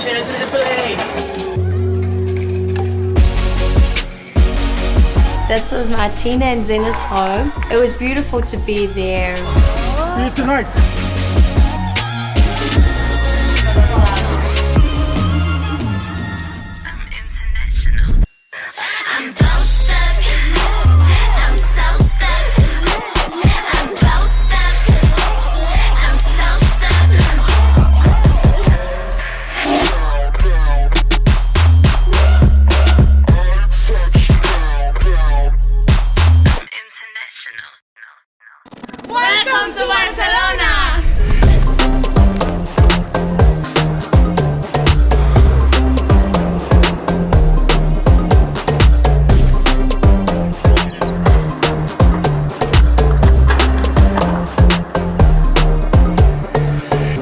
Cheers in Italy! This was Martina and Zena's home. It was beautiful to be there. See you tonight. Welcome to Barcelona!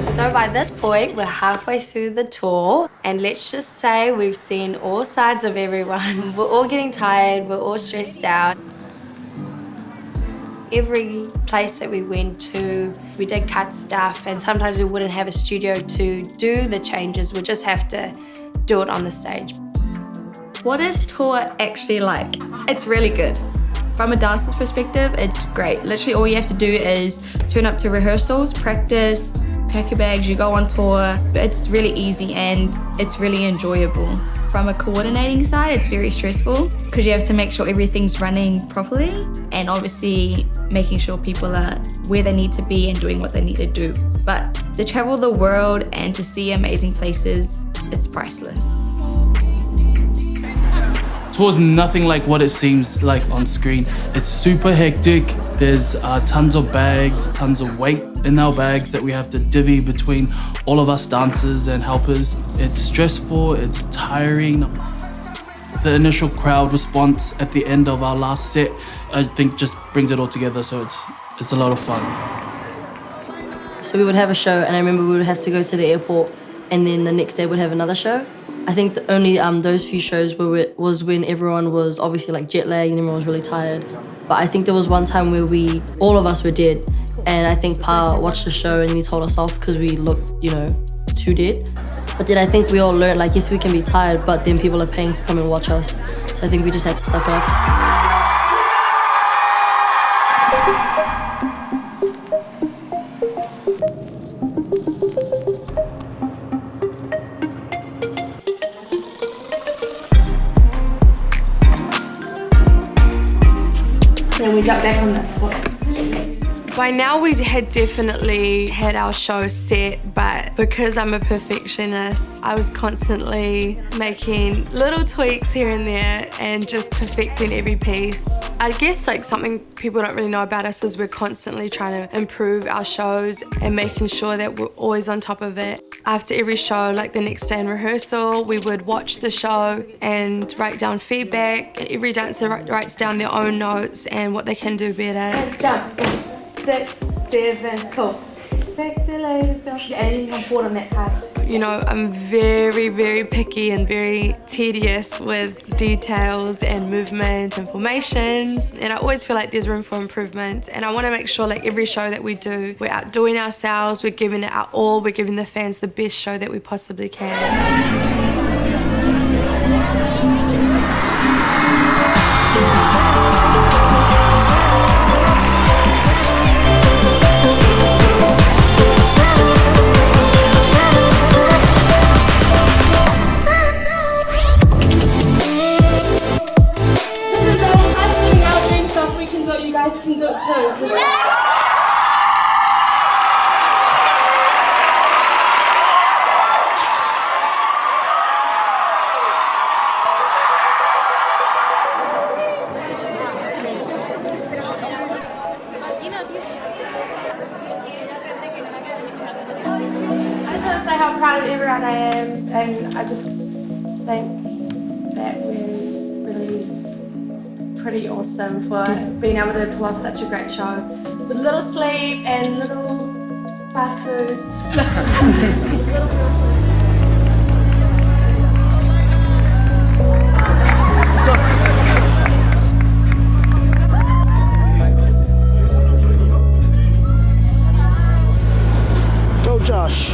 So by this point, we're halfway through the tour, and let's just say we've seen all sides of everyone. We're all getting tired, we're all stressed out. Every place that we went to, we did cut stuff, and sometimes we wouldn't have a studio to do the changes. We just have to do it on the stage. What is tour actually like? It's really good. From a dancer's perspective, it's great. Literally all you have to do is turn up to rehearsals, practice, pack your bags, you go on tour. It's really easy and it's really enjoyable. From a coordinating side, it's very stressful because you have to make sure everything's running properly and obviously making sure people are where they need to be and doing what they need to do. But to travel the world and to see amazing places, it's priceless. Tour's nothing like what it seems like on screen. It's super hectic. There's tons of bags, tons of weight in our bags that we have to divvy between all of us dancers and helpers. It's stressful, it's tiring. The initial crowd response at the end of our last set, I think just brings it all together, so it's a lot of fun. So we would have a show, and I remember we would have to go to the airport, and then the next day we'd have another show. I think only those few shows was when everyone was obviously like jet lagged and everyone was really tired. But I think there was one time where all of us were dead, and I think Pa watched the show and he told us off because we looked, too dead. But then I think we all learned, like, yes, we can be tired, but then people are paying to come and watch us. So I think we just had to suck it up. Then we jump back on that spot. By now we had definitely had our show set, but because I'm a perfectionist, I was constantly making little tweaks here and there and just perfecting every piece. I guess like something people don't really know about us is we're constantly trying to improve our shows and making sure that we're always on top of it. After every show, like the next day in rehearsal, we would watch the show and write down feedback. Every dancer writes down their own notes and what they can do better. And jump. 6, 7, cool. Sexy ladies, go. And you can come forward on that part. I'm very, very picky and very tedious with details and movement and formations. And I always feel like there's room for improvement. And I want to make sure like every show that we do, we're outdoing ourselves, we're giving it our all, we're giving the fans the best show that we possibly can. You guys can do it too. I just want to say how proud of everyone I am, and I just think that we're really pretty awesome for being able to pull off such a great show with little sleep and little fast food. Go, Josh.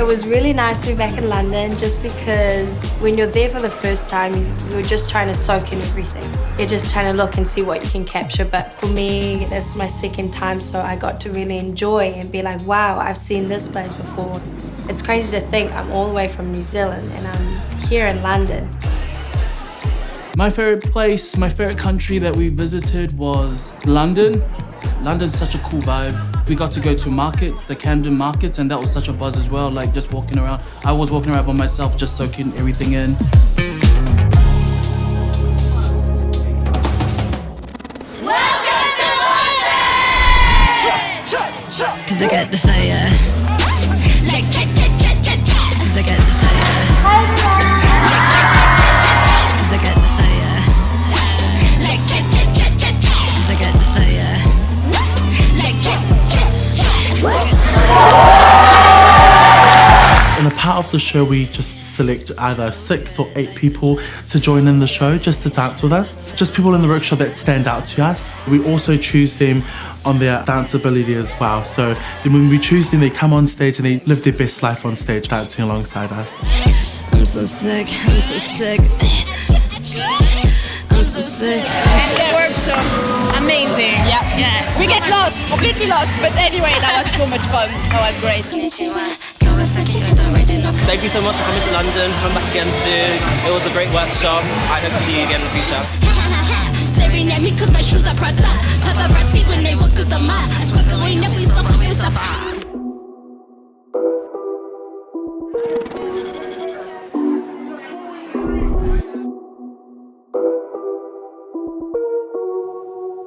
was really nice to be back in London just because when you're there for the first time, you're just trying to soak in everything. You're just trying to look and see what you can capture. But for me, this is my second time, so I got to really enjoy and be like, wow, I've seen this place before. It's crazy to think I'm all the way from New Zealand and I'm here in London. My favorite place, my favorite country that we visited was London. London's such a cool vibe. We got to go to markets, the Camden markets, and that was such a buzz as well, like just walking around. I was walking around by myself, just soaking everything in. Welcome to London! Cause I got the fire. Like, cause I got the fire. Cause I got the fire. Like, cause I got the fire. In a part of the show, we just select either 6 or 8 people to join in the show just to dance with us. Just people in the workshop that stand out to us. We also choose them on their dance ability as well. So when we choose them, they come on stage and they live their best life on stage dancing alongside us. I'm so sick, I'm so sick. I'm so sick. And the workshop, amazing. Yeah. We get lost, completely lost, but anyway, that was so much fun. That was great. Thank you so much for coming to London. Come back again soon. It was a great workshop. I hope to see you again in the future. Staring at me cause my shoes are Prada. Paparazzi when they walk through the mall. I swear going up, we suffer, we suffer.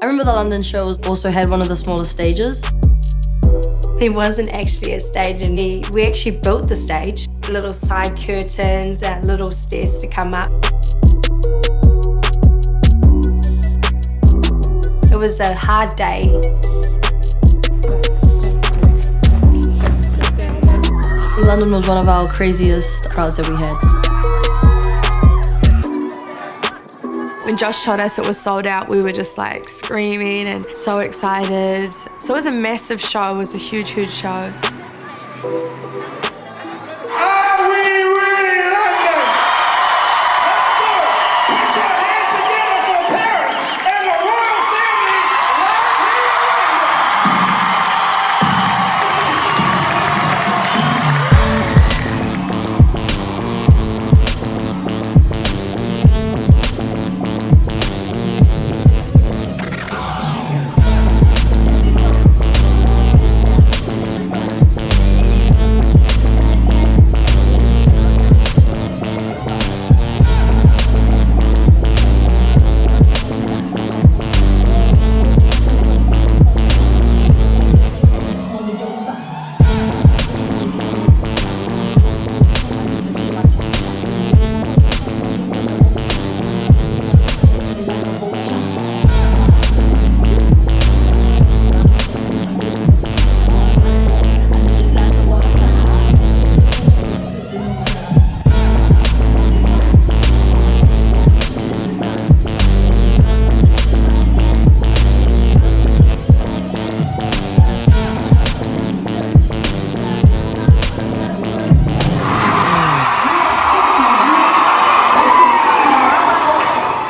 I remember the London show also had one of the smaller stages. There wasn't actually a stage in there. We actually built the stage. Little side curtains and little stairs to come up. It was a hard day. London was one of our craziest crowds that we had. When Josh told us it was sold out, we were just like screaming and so excited. So it was a massive show, it was a huge, huge show. Are we ready, London? Let's go! Put your hands together for Parris and the royal family right here in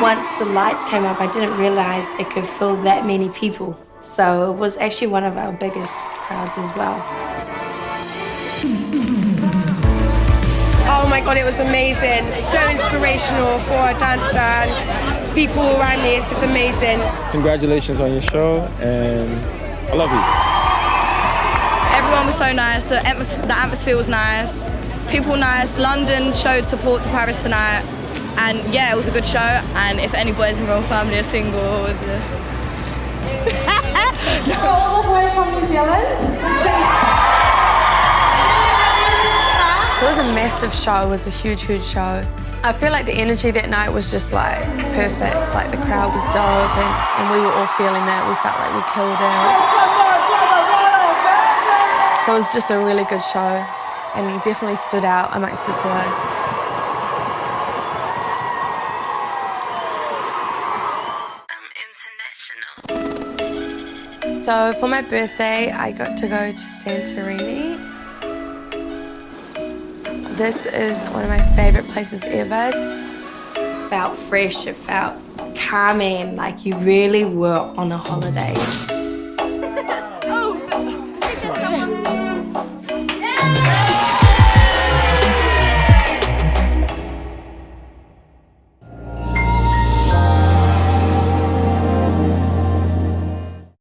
Once the lights came up, I didn't realize it could fill that many people. So it was actually one of our biggest crowds as well. Oh my God, it was amazing. So inspirational for a dancer and people around me. It's just amazing. Congratulations on your show, and I love you. Everyone was so nice. The atmosphere was nice. People nice. London showed support to Parris tonight. And yeah, it was a good show. And if any boys in the royal family are single, All the way from New Zealand. So it was a massive show, it was a huge, huge show. I feel like the energy that night was just like perfect. Like the crowd was dope and we were all feeling that. We felt like we killed it. So it was just a really good show and definitely stood out amongst the tour. So for my birthday, I got to go to Santorini. This is one of my favorite places ever. It felt fresh, it felt calming, like you really were on a holiday.